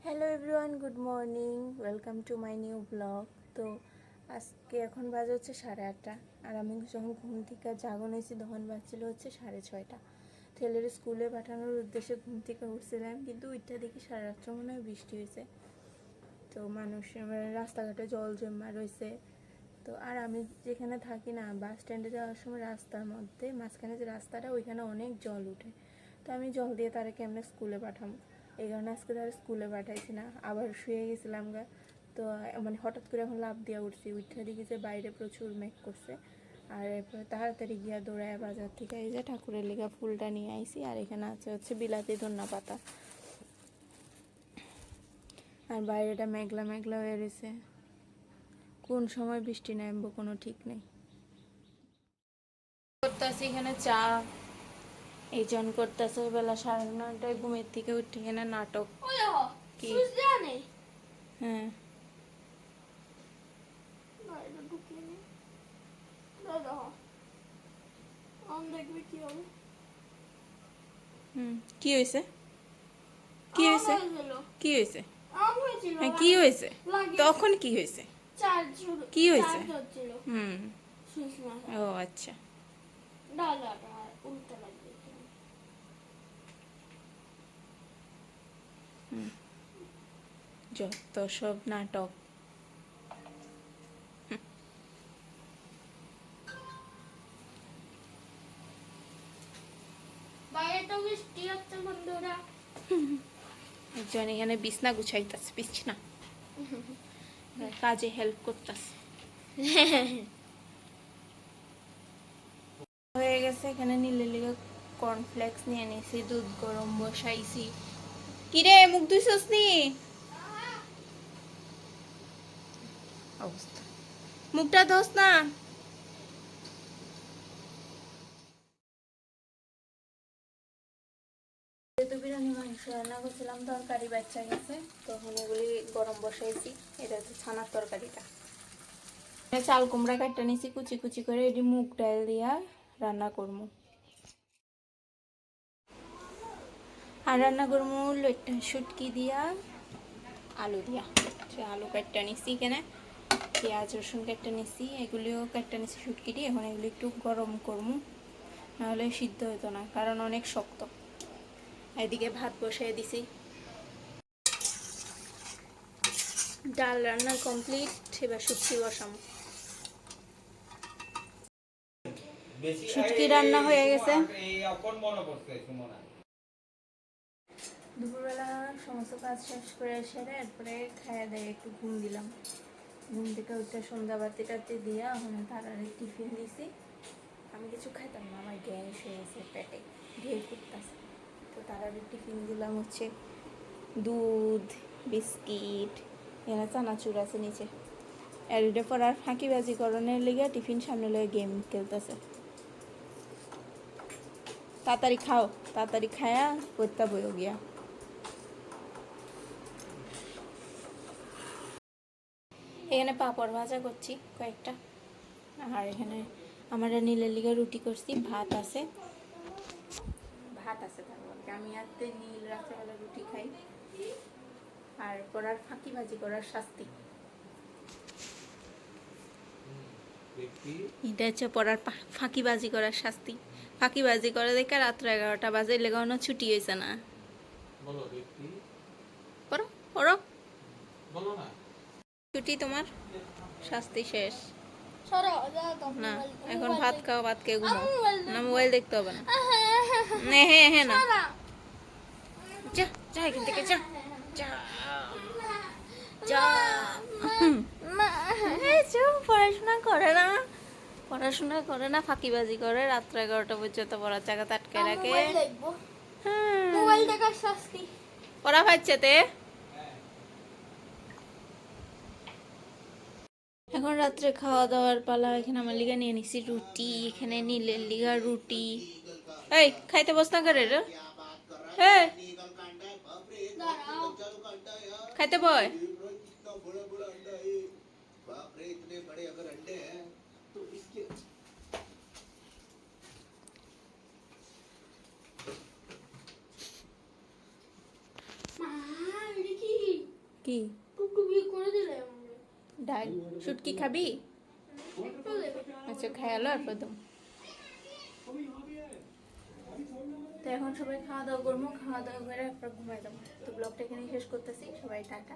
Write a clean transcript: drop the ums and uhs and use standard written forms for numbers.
Hello everyone, good morning, welcome to my new blog. তো আজকে এখন বাজে হচ্ছে 8:30, আর আমি যখন ঘুম থেকে জাগন হয়েছি তখন বাজছিল হচ্ছে 6:30। ছেলের স্কুলে পাঠানোর উদ্দেশ্যে ঘুম থেকে উঠছিলাম, কিন্তু ওইটা দেখি সারা রাত্র মনে হয় বৃষ্টি হয়েছে। তো মানুষ রাস্তাঘাটে জল জমা রয়েছে। তো আর আমি যেখানে থাকি না, বাস স্ট্যান্ডে যাওয়ার সময় রাস্তার মধ্যে মাঝখানে যে রাস্তাটা, ওইখানে অনেক জল উঠে। তো আমি জল দিয়ে তারা কেমনে স্কুলে পাঠাবো, এই কারণে আজকে তারা স্কুলে পাঠাইছি না, আবার শুয়ে গেছিলাম গা। তো হঠাৎ করে এখন লাফ দিয়ে উঠছি, উঠে দেখি যে বাইরে প্রচুর মেঘ করছে। আর এরপরে তাড়াতাড়ি গিয়া দৌড়ায় বাজার থেকে এই যে ঠাকুরের লেগা ফুলটা নিয়ে আইছি। আর এখানে আছে হচ্ছে বিলাতি ধন্যা পাতা। আর বাইরেটা মেঘলা মেঘলা হয়ে রয়েছে, কোন সময় বৃষ্টি নামবো কোনো ঠিক নেই। করতেছি এখানে চা, এই জন করতেছে বেলা 9:30টায় ঘুমের থেকে উঠে এখানে নাটক। কি? হ্যাঁ, কি হয়েছে? কি হয়েছে? কি হয়েছে? হ্যাঁ, কি হয়েছে? তখন কি হয়েছে? কি হয়েছে? ও আচ্ছা। যত সব নাটক। একজন এখানে বিছনা গুছাইতেছে, বিছনা কাজে হেল্প করতেছে। হয়ে গেছে, এখানে নীলের লিগে কর্নফ্লেক্স নিয়ে নিয়েছি, দুধ গরম বসাইছি। কিরে, মুখ ধুইছস নি? অবস্থা, মুখটা ধোস না। যেহেতু বিরিয়ানি মাংস রান্না করছিলাম, তরকারি বাচ্চা গেছে, তখন এগুলি গরম বসাইছি। এটা হচ্ছে ছানার তরকারিটা। চাল কুমড়া কাটটা নিছি কুচি কুচি করে, এটি মুগ ডাল দিয়া রান্না করবো। আর রান্না করবো শুটকি দিয়া, আলু দিয়া। আলু কাটটা নিছি এখানে, পেঁয়াজ রসুন কাটটা নিছি, এগুলিও কাটটা নিছি শুটকি দিয়ে। এখন এগুলি একটু গরম করবো, নাহলে সিদ্ধ হতো না, কারণ অনেক শক্ত। এদিকে ভাত বসাই দিছি, ডাল রান্না কমপ্লিট। এবার শুটকি বসাবো। শুটকি রান্না হয়ে গেছে। দুপুরবেলা সমস্ত কাজ শেষ করে সেরে এরপরে খাইয়া দেয় একটু ঘুম দিলাম। ঘুম থেকে উঠে সন্ধ্যা বাতি টাতি দিয়া ওখানে তাড়াতাড়ি টিফিন দিছি। আমি কিছু খাইতাম না, আমার গ্যাস হয়ে গেছে, পেটে ঢেউ করতেছে। তো তাড়াতাড়ি টিফিন দিলাম হচ্ছে দুধ, বিস্কিট, এখানে চানাচুর আছে নিচে। আর এটা পড়ার ফাঁকিবাজি করণের লিগে টিফিন সামনে লয়ে গেম খেলতেছে। তাড়াতাড়ি খাও, তাড়াতাড়ি খায়া পড়তে বইও গিয়া। এখানে পাঁপড় ভাজা করছি কয়েকটা। আর এখানে আমার নীলের লিগে রুটি করছি, ভাত আছে। তার মধ্যে আমি আর নীল রাত্রেবেলা রুটি খাই। আর পড়ার ফাঁকিবাজি করার শাস্তি, এটা হচ্ছে পড়ার ফাঁকিবাজি করার শাস্তি। ফাঁকিবাজি করে দেখে রাত্র 11টা বাজে, লেগানো ছুটি হয়েছে না। পড়ো পড়ো, ছুটি তোমার, শাস্তি শেষ। না, এখন ভাত খাও, ভাত খেয়ে ঘুমাও। না, মোবাইল দেখতে হবে না। হ্যাঁ হ্যাঁ না, যা যা এখান থেকে, যা যা যা। পড়াশোনা করে না, পড়াশোনা করে না, ফাঁকিবাজি করে, রাত্র 11টা পর্যন্ত পড়ার জায়গা আটকে রাখে। পড়া পাচ্ছে তে। এখন রাত্রে খাওয়া দাওয়ার পালা। এখানে আমার লিগা নিয়ে নিছি রুটি, এখানে নীলের লিগা রুটি। এই খাইতে বস না করে রে, খাইতে বয়। কি কুকু বিয়ে করে দিলে আমাকে ডাল শুটকি খাবি? একটু দেবে আচ্ছা খেয়ালো আর প্রথম। তো এখন সবাই খাওয়া দাওয়া করবো, খাওয়া দাওয়া করে একবার ঘুমাই যাবো। তো ব্লগটা এখানে শেষ করতেছি, সবাই টাটা।